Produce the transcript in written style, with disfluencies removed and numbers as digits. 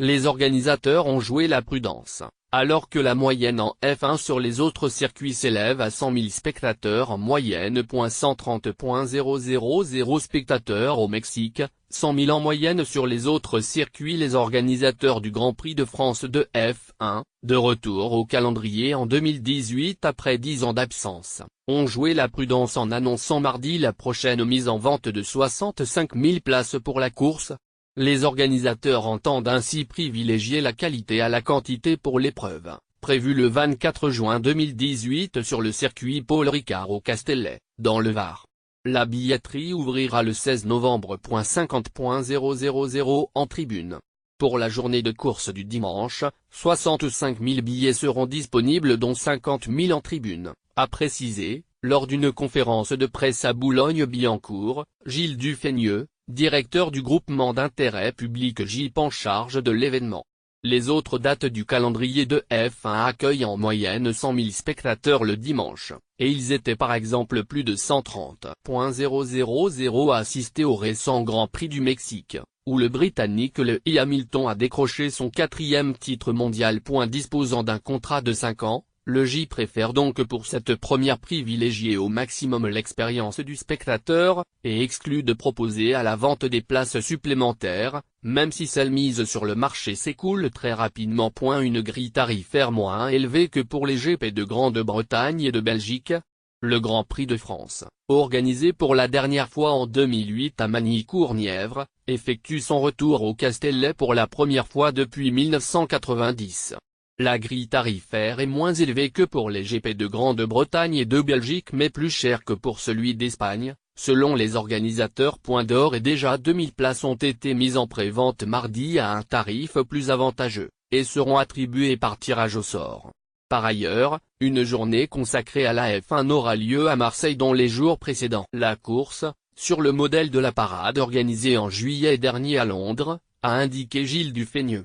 Les organisateurs ont joué la prudence. Alors que la moyenne en F1 sur les autres circuits s'élève à 100 000 spectateurs en moyenne. 130,000 spectateurs au Mexique, 100 000 en moyenne sur les autres circuits. Les organisateurs du Grand Prix de France de F1, de retour au calendrier en 2018 après 10 ans d'absence, ont joué la prudence en annonçant mardi la prochaine mise en vente de 65 000 places pour la course. Les organisateurs entendent ainsi privilégier la qualité à la quantité pour l'épreuve, prévue le 24 juin 2018 sur le circuit Paul Ricard au Castellet, dans le Var. La billetterie ouvrira le 16 novembre. 50,000 en tribune. Pour la journée de course du dimanche, 65 000 billets seront disponibles dont 50 000 en tribune, a précisé, lors d'une conférence de presse à Boulogne-Billancourt, Gilles Dufeigneux, directeur du groupement d'intérêt public GIP en charge de l'événement. Les autres dates du calendrier de F1 accueillent en moyenne 100 000 spectateurs le dimanche, et ils étaient par exemple plus de 130,000 à assister au récent Grand Prix du Mexique, où le Britannique Lewis Hamilton a décroché son 4e titre mondial. Disposant d'un contrat de 5 ans, le J préfère donc pour cette première privilégier au maximum l'expérience du spectateur, et exclut de proposer à la vente des places supplémentaires, même si celle mise sur le marché s'écoule très rapidement. Une grille tarifaire moins élevée que pour les GP de Grande-Bretagne et de Belgique. Le Grand Prix de France, organisé pour la dernière fois en 2008 à Magny-Cournièvre, effectue son retour au Castellet pour la première fois depuis 1990. La grille tarifaire est moins élevée que pour les GP de Grande-Bretagne et de Belgique mais plus chère que pour celui d'Espagne, selon les organisateurs. D'or et déjà 2000 places ont été mises en pré-vente mardi à un tarif plus avantageux, et seront attribuées par tirage au sort. Par ailleurs, une journée consacrée à la F1 aura lieu à Marseille dans les jours précédents. La course, sur le modèle de la parade organisée en juillet dernier à Londres, a indiqué Gilles Dufeigneux.